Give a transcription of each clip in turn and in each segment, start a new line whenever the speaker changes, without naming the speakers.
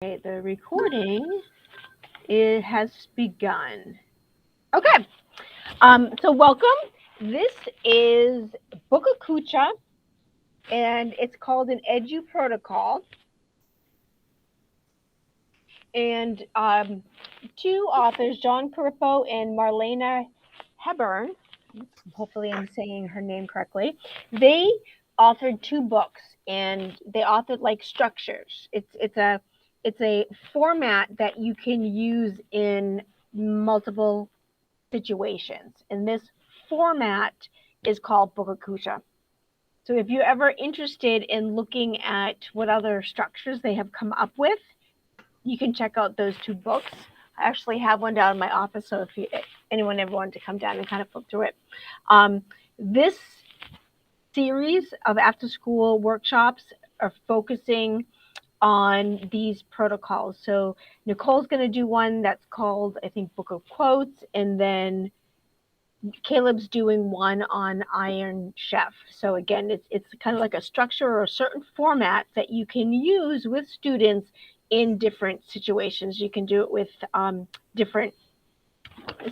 Okay, the recording has begun. Okay, so welcome. This is BookaKucha, and it's called an EduProtocol. And two authors, John Carippo and Marlena Hebern, hopefully I'm saying her name correctly, they authored two books, and they authored like structures. It's a format that you can use in multiple situations, and this format is called BookaKucha. So if you're ever interested in looking at what other structures they have come up with, you can check out those two books. I actually have one down in my office, so if anyone ever wanted to come down and kind of flip through it. This series of after school workshops are focusing on these protocols. So Nicole's going to do one that's called, I think, Book of Quotes, and then Caleb's doing one on Iron Chef. So again, it's kind of like a structure or a certain format that you can use with students in different situations. You can do it with different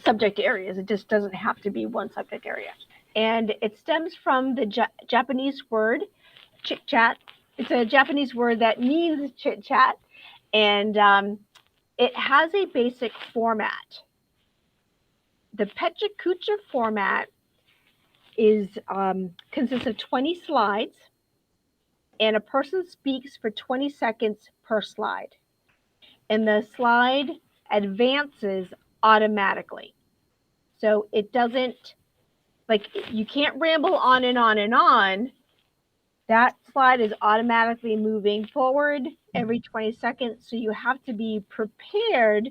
subject areas. It just doesn't have to be one subject area. And it stems from the Japanese word chit chat. It's a Japanese word that means chit chat, and it has a basic format. The BookaKucha format is consists of 20 slides, and a person speaks for 20 seconds per slide, and the slide advances automatically. So it doesn't, like, you can't ramble on and on and on. That slide is automatically moving forward every 20 seconds, so you have to be prepared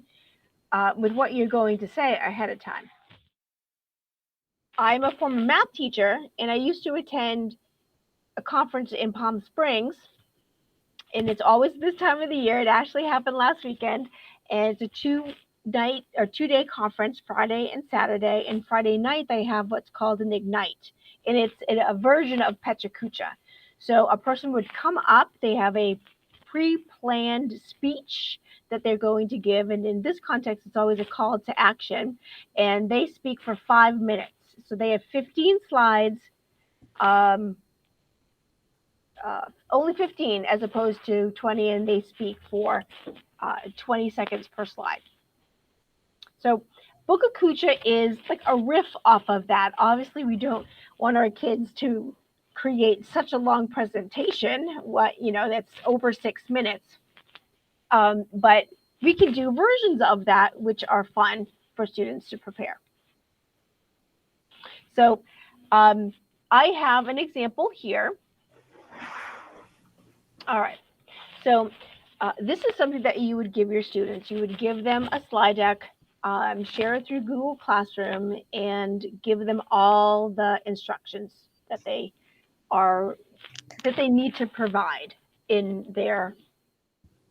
with what you're going to say ahead of time. I'm a former math teacher, and I used to attend a conference in Palm Springs, and it's always this time of the year. It actually happened last weekend, and it's a two-day conference, Friday and Saturday. And Friday night they have what's called an Ignite, and it's a version of BookaKucha. So a person would come up, they have a pre-planned speech that they're going to give, and in this context it's always a call to action, and they speak for 5 minutes. So they have 15 slides, only 15 as opposed to 20, and they speak for 20 seconds per slide. So BookaKucha is like a riff off of that. Obviously, we don't want our kids to create such a long presentation, that's over 6 minutes. But we can do versions of that, which are fun for students to prepare. So I have an example here. All right. So this is something that you would give your students. You would give them a slide deck, share it through Google Classroom, and give them all the instructions that they need to provide in their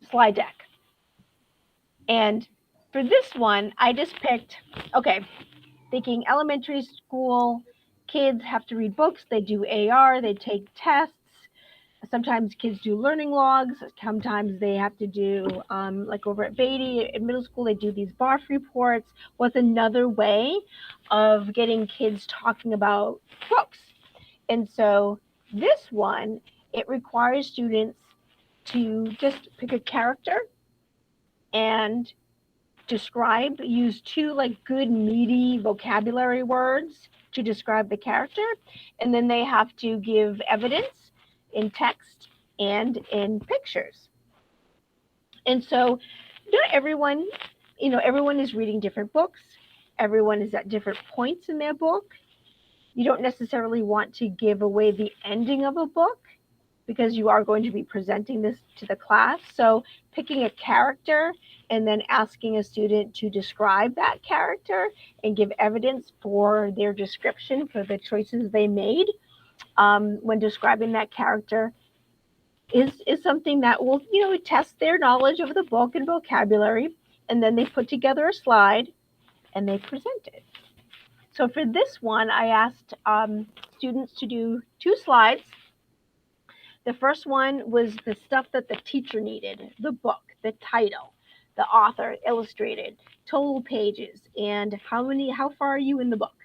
slide deck. And for this one, I just picked, okay, thinking elementary school kids have to read books, they do AR, they take tests. Sometimes kids do learning logs. Sometimes they have to do, like over at Beatty in middle school, they do these BARF reports. What's another way of getting kids talking about books? And so this one, it requires students to just pick a character and use two like good meaty vocabulary words to describe the character. And then they have to give evidence in text and in pictures. And so not everyone, everyone is reading different books. Everyone is at different points in their book. You don't necessarily want to give away the ending of a book because you are going to be presenting this to the class. So picking a character and then asking a student to describe that character and give evidence for their description for the choices they made when describing that character is something that will, test their knowledge of the book and vocabulary. And then they put together a slide and they present it. So for this one, I asked students to do 2 slides. The first one was the stuff that the teacher needed, the book. the title, the author, illustrated, total pages, and how far are you in the book?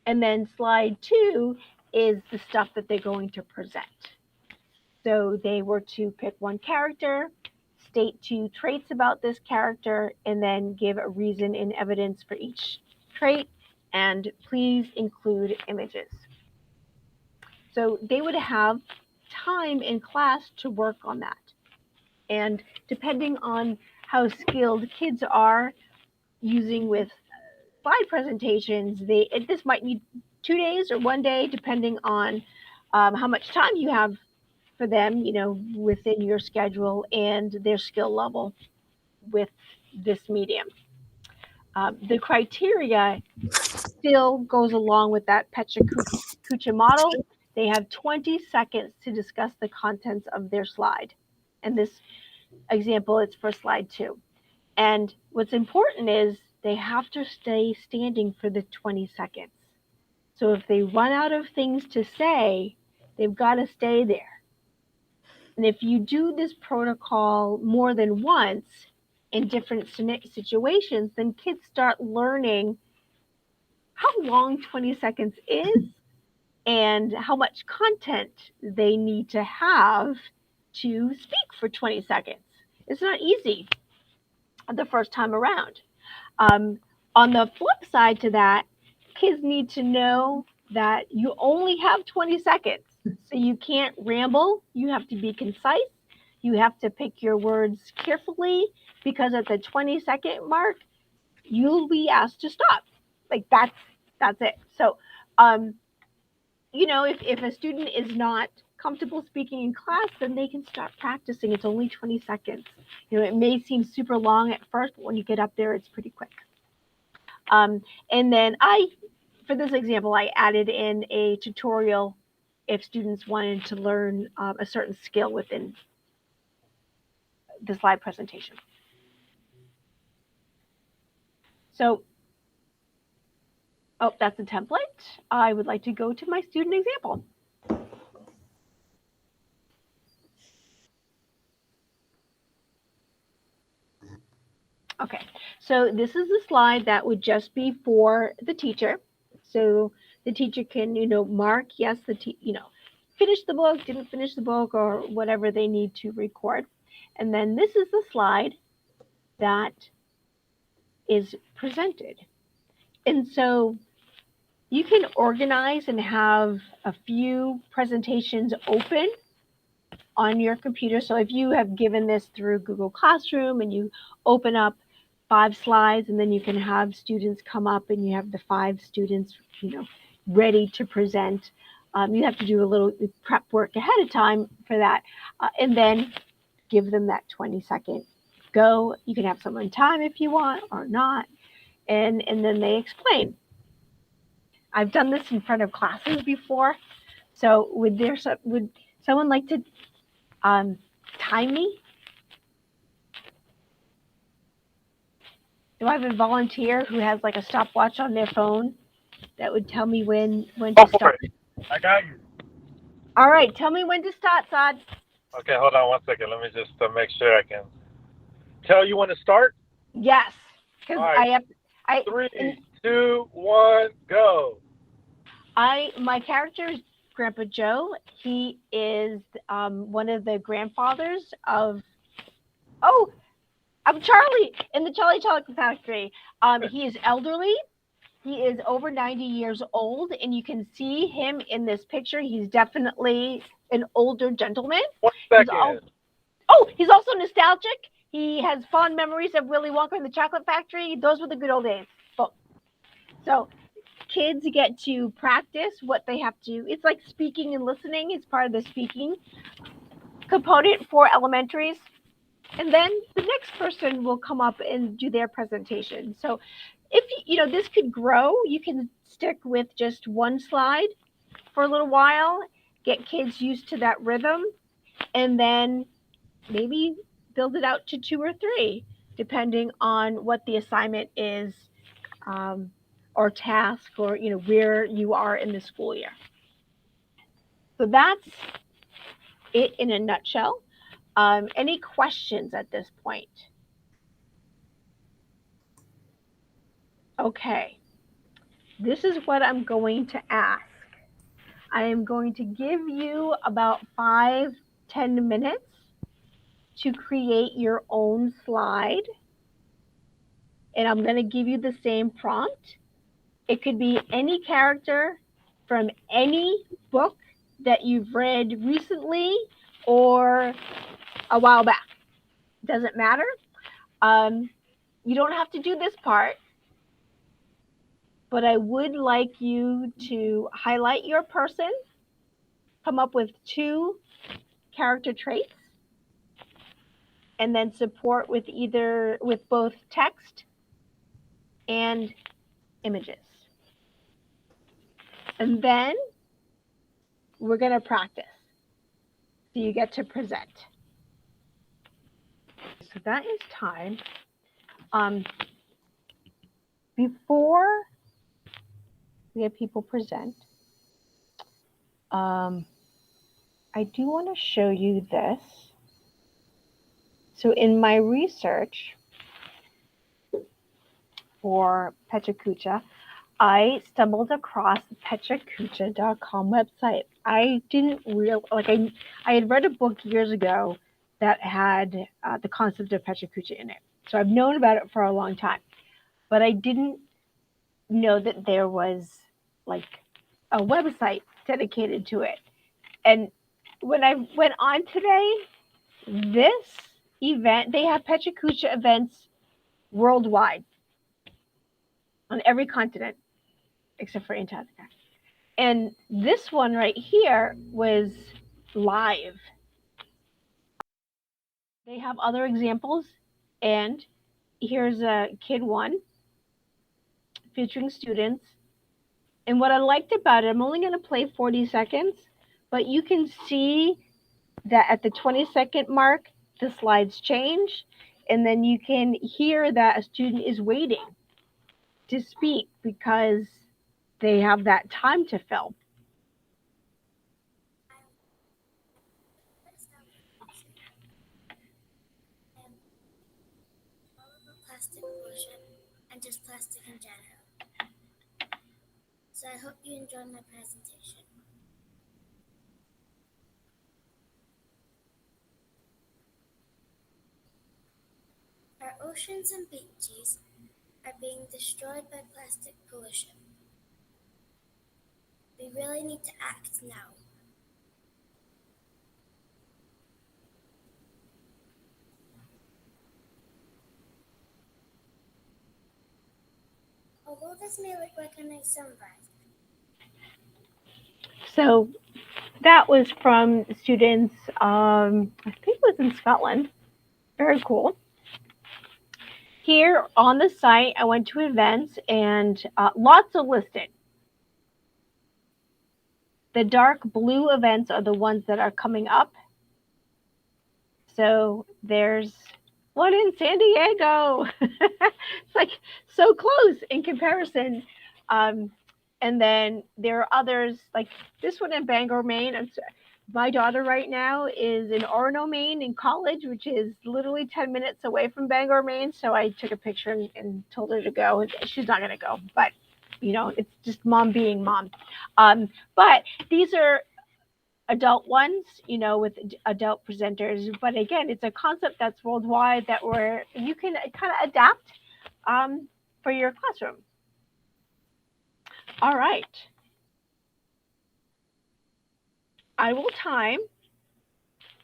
And then slide 2 is the stuff that they're going to present. So they were to pick one character, state 2 traits about this character, and then give a reason and evidence for each trait, and please include images. So they would have time in class to work on that. And depending on how skilled kids are using with slide presentations, this might need 2 days or 1 day, depending on how much time you have for them, within your schedule and their skill level with this medium. The criteria still goes along with that BookaKucha model. They have 20 seconds to discuss the contents of their slide. And this example, it's for slide 2. And what's important is they have to stay standing for the 20 seconds. So if they run out of things to say, they've got to stay there. And if you do this protocol more than once in different situations, then kids start learning how long 20 seconds is and how much content they need to have to speak for 20 seconds. It's not easy the first time around. On the flip side to that, kids need to know that you only have 20 seconds. So you can't ramble. You have to be concise. You have to pick your words carefully, because at the 20-second mark, you'll be asked to stop. Like that's it. So, if a student is not comfortable speaking in class, then they can start practicing. It's only 20 seconds. It may seem super long at first, but when you get up there, it's pretty quick. And then for this example, I added in a tutorial if students wanted to learn a certain skill within the slide presentation. So, that's a template. I would like to go to my student example. Okay, so this is a slide that would just be for the teacher. So the teacher can, mark, yes, finished the book, didn't finish the book, or whatever they need to record. And then this is the slide that is presented. And so you can organize and have a few presentations open on your computer. So if you have given this through Google Classroom and you open up 5 slides, and then you can have students come up and you have the 5 students, ready to present. You have to do a little prep work ahead of time for that, and then give them that 20-second go. You can have someone time if you want or not, and then they explain. I've done this in front of classes before. So would someone like to time me? Do I have a volunteer who has like a stopwatch on their phone that would tell me when to stop?
I got you.
All right, tell me when to start, Saad.
Okay, hold on 1 second. Let me just make sure I can tell you when to start.
Yes, because
right. 3, 2, 1, go.
My character is Grandpa Joe. He is one of the grandfathers of Charlie in the Charlie Chocolate Factory. He is elderly. He is over 90 years old, and you can see him in this picture. He's definitely an older gentleman.
1 second.
He's also nostalgic. He has fond memories of Willy Wonka and the Chocolate Factory. Those were the good old days. So kids get to practice what they have to. It's like speaking and listening. It's part of the speaking component for elementaries. And then the next person will come up and do their presentation. So if this could grow, you can stick with just one slide for a little while, get kids used to that rhythm, and then maybe build it out to 2 or 3, depending on what the assignment is, or task, or where you are in the school year. So that's it in a nutshell. Any questions at this point? Okay, this is what I'm going to ask. I am going to give you about 5-10 minutes to create your own slide. And I'm going to give you the same prompt. It could be any character from any book that you've read recently or a while back. Doesn't matter. You don't have to do this part, but I would like you to highlight your person, come up with 2 character traits, and then support with both text and images. And then we're going to practice. So you get to present. So that is time. Before we have people present, I do want to show you this. So in my research for BookaKucha, I stumbled across the BookaKucha.com website. I didn't I had read a book years ago that had the concept of BookaKucha in it. So I've known about it for a long time, but I didn't know that there was like a website dedicated to it. And when I went on today, this event, they have BookaKucha events worldwide on every continent except for Antarctica. And this one right here was live. They have other examples, and here's a kid one featuring students. And what I liked about it, I'm only going to play 40 seconds, but you can see that at the 20-second mark, the slides change, and then you can hear that a student is waiting to speak because they have that time to fill.
Plastic pollution and just plastic in general. So I hope you enjoy my presentation. Our oceans and beaches are being destroyed by plastic pollution. We really need to act now. Although this may look like a nice sunrise.
So that was from students, I think it was in Scotland. Very cool. Here on the site, I went to events and lots are listed. The dark blue events are the ones that are coming up. So there's one in San Diego. It's like so close in comparison. And then there are others like this one in Bangor, Maine. My daughter right now is in Orono, Maine in college, which is literally 10 minutes away from Bangor, Maine. So I took a picture and told her to go. She's not going to go, but you know, it's just mom being mom. But these are adult ones, you know, with adult presenters. But again, it's a concept that's worldwide that you can kind of adapt for your classroom. All right. I will time.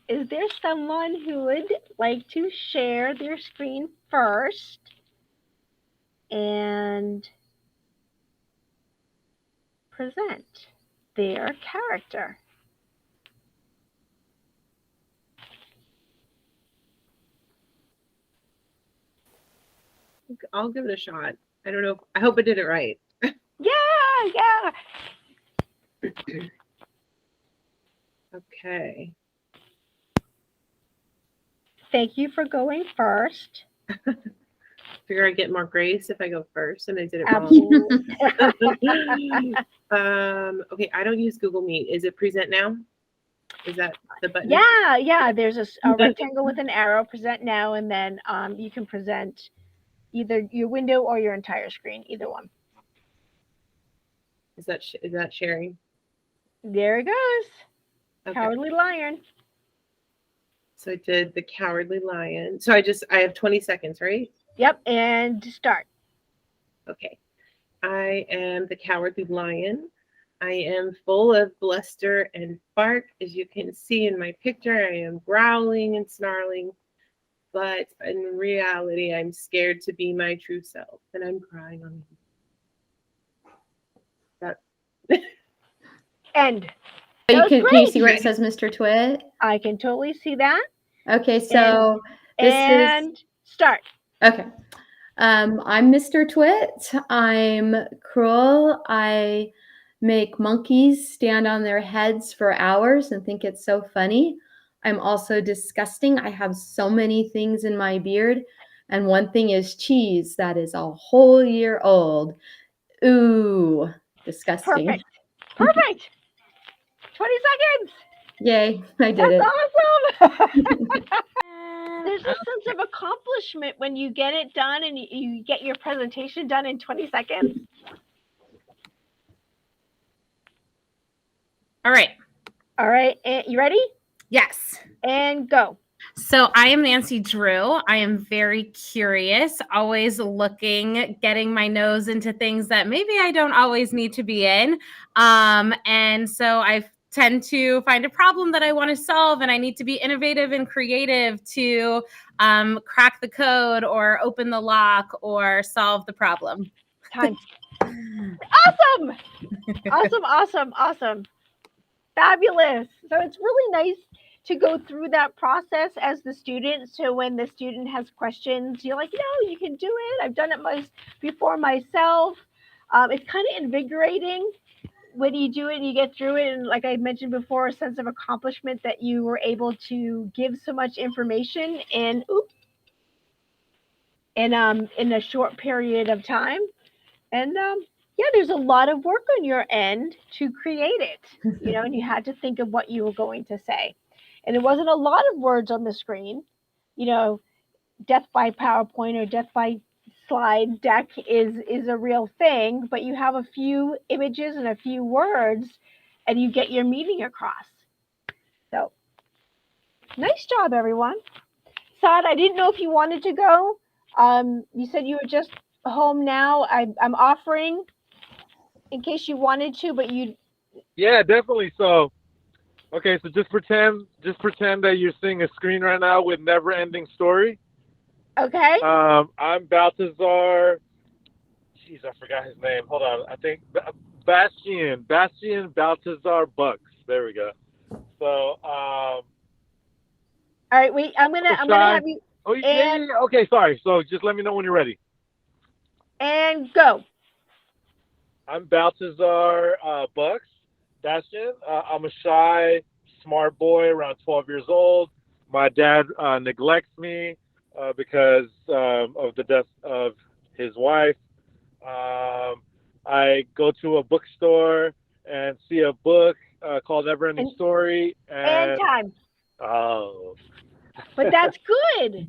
Is there someone who would like to share their screen first and present their character?
I'll give it a shot. I don't know. I hope I did it right.
Yeah.
Okay.
Thank you for going first.
Figure I get more grace if I go first and I did it
Absolutely.
wrong. Okay, I don't use Google Meet. Is it present now? Is that the button?
Yeah. There's a rectangle with an arrow, present now, and then you can present either your window or your entire screen, either one.
Is that sharing?
There it goes.
Okay.
Cowardly Lion.
So I did the Cowardly Lion. So I have 20 seconds, right?
Yep, and start.
Okay. I am the Cowardly Lion. I am full of bluster and bark. As you can see in my picture, I am growling and snarling. But in reality, I'm scared to be my true self. And I'm crying on that.
End.
Can you see where
great.
it says Mr. Twit?
I can totally see that.
Okay, so
And start.
Okay. I'm Mr. Twit. I'm cruel. I make monkeys stand on their heads for hours and think it's so funny. I'm also disgusting. I have so many things in my beard. And one thing is cheese that is a whole year old. Ooh, disgusting.
Perfect. 20 seconds.
Yay, I did it.
That's awesome. There's a sense of accomplishment when you get it done and you get your presentation done in 20 seconds.
All right.
And you ready?
Yes.
And go.
So I am Nancy Drew. I am very curious, always looking, getting my nose into things that maybe I don't always need to be in. And so I tend to find a problem that I want to solve, and I need to be innovative and creative to crack the code or open the lock or solve the problem.
Time. Awesome. Fabulous. So it's really nice to go through that process as the student. So when the student has questions, you're like, you can do it. I've done it before myself. It's kind of invigorating when you do it and you get through it. And like I mentioned before, a sense of accomplishment that you were able to give so much information in a short period of time. And there's a lot of work on your end to create it, and you had to think of what you were going to say. And it wasn't a lot of words on the screen. Death by PowerPoint or death by slide deck is a real thing, but you have a few images and a few words and you get your meaning across. So nice job, everyone. Saad, I didn't know if you wanted to go. You said you were just home now. I'm offering in case you wanted to, but you.
Yeah, definitely. So, okay, so just pretend that you're seeing a screen right now with never-ending story.
Okay.
I'm Balthazar. Jeez, I forgot his name. Hold on. I think Bastian Balthazar Bucks. There we go. So,
all right, wait. I'm gonna have you.
Oh, yeah. Okay, sorry. So just let me know when you're ready.
And go.
I'm Balthazar Bucks, Bastian. I'm a shy, smart boy, around 12 years old. My dad neglects me because of the death of his wife. I go to a bookstore and see a book called Neverending Story.
And time.
Oh.
But that's good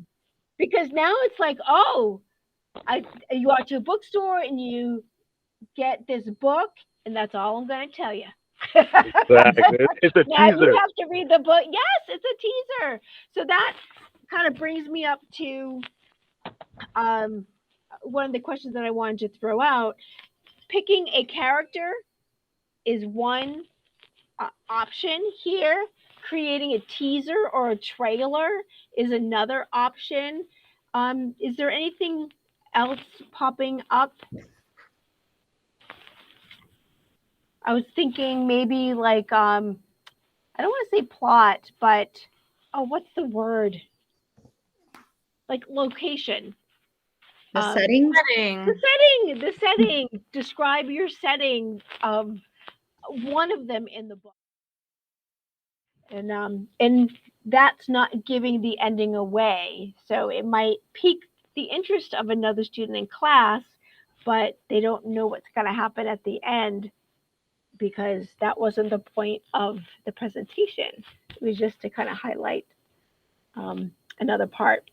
because now it's like, you go to a bookstore and you get this book, and that's all I'm going to tell you.
Exactly. It's a
now
teaser.
You have to read the book. Yes, it's a teaser. So that kind of brings me up to one of the questions that I wanted to throw out. Picking a character is one option here. Creating a teaser or a trailer is another option. Is there anything else popping up? I was thinking maybe like I don't want to say plot, but what's the word? Like location.
The setting.
The setting. Describe your setting of one of them in the book. And that's not giving the ending away. So it might pique the interest of another student in class, but they don't know what's going to happen at the end. because that wasn't the point of the presentation. It was just to kind of highlight another part.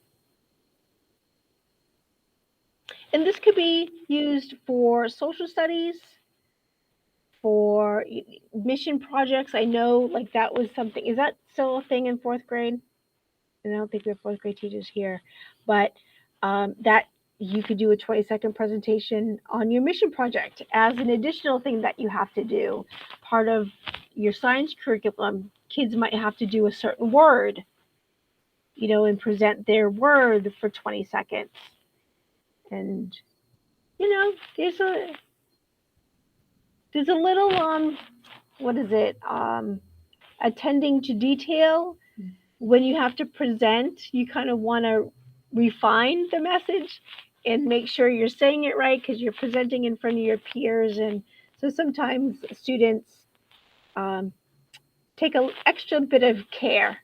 And this could be used for social studies, for mission projects. I know like that was something, is that still a thing in fourth grade? And I don't think we have fourth grade teachers here, but that you could do a 20-second presentation on your mission project as an additional thing that you have to do. Part of your science curriculum, kids might have to do a certain word, and present their word for 20 seconds. And, there's a little, what is it? Attending to detail. When you have to present, you kind of want to refine the message and make sure you're saying it right because you're presenting in front of your peers. And so sometimes students take an extra bit of care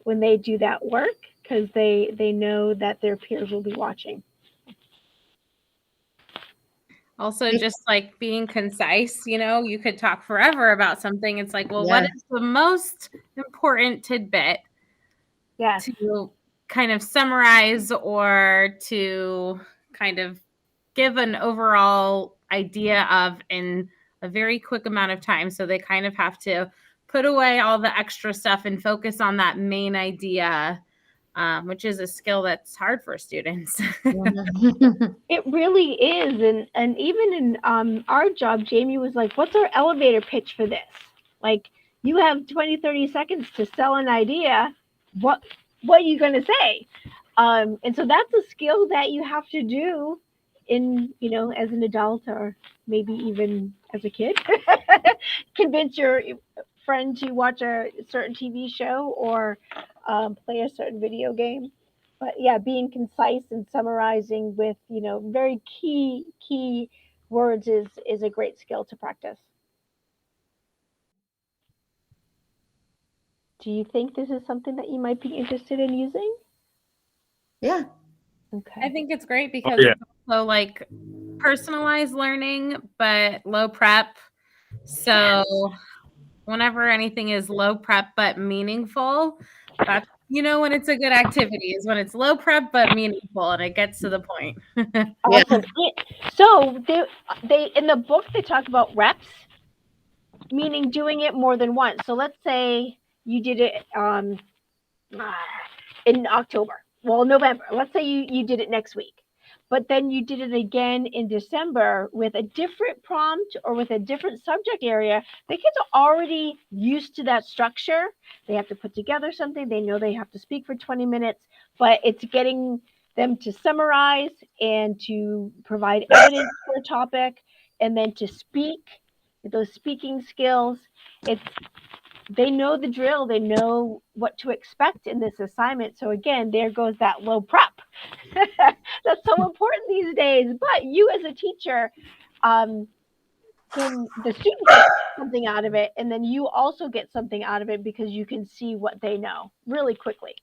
when they do that work because they know that their peers will be watching.
Also, just like being concise, you could talk forever about something. It's like, well, what is the most important tidbit to kind of summarize or to kind of give an overall idea of in a very quick amount of time? So they kind of have to put away all the extra stuff and focus on that main idea, which is a skill that's hard for students.
It really is. And even in our job, Jamie was like, what's our elevator pitch for this? Like, you have 20, 30 seconds to sell an idea. What are you going to say? And so that's a skill that you have to do in, as an adult or maybe even as a kid. Convince your friend to watch a certain TV show or play a certain video game. But yeah, being concise and summarizing with, very key words is a great skill to practice. Do you think this is something that you might be interested in using?
Yeah.
Okay. I think it's great because it's also like personalized learning, but low prep. So whenever anything is low prep but meaningful, that's when it's a good activity is when it's low prep but meaningful and it gets to the point.
Awesome. So they in the book they talk about reps, meaning doing it more than once. So let's say you did it in October. Well, November. Let's say you did it next week. But then you did it again in December with a different prompt or with a different subject area. The kids are already used to that structure. They have to put together something. They know they have to speak for 20 minutes, but it's getting them to summarize and to provide evidence for a topic and then to speak, those speaking skills. They know the drill. They know what to expect in this assignment. So again, there goes that low prep. That's so important these days. But you as a teacher, the student gets something out of it, and then you also get something out of it because you can see what they know really quickly.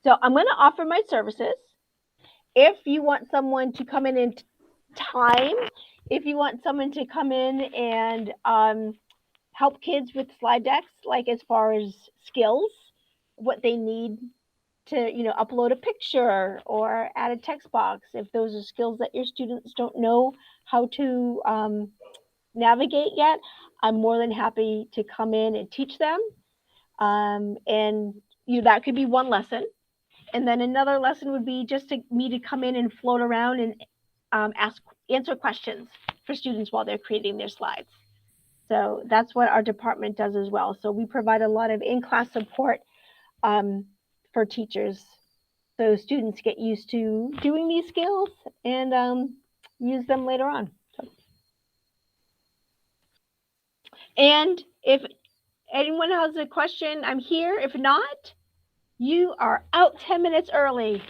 So I'm going to offer my services. If you want someone to come in time, if you want someone to come in and help kids with slide decks, like as far as skills, what they need to, upload a picture or add a text box, if those are skills that your students don't know how to navigate yet, I'm more than happy to come in and teach them. And that could be one lesson. And then another lesson would be just me to come in and float around and answer questions for students while they're creating their slides. So that's what our department does as well. So we provide a lot of in-class support for teachers, so students get used to doing these skills and use them later on. And if anyone has a question, I'm here. If not, you are out 10 minutes early.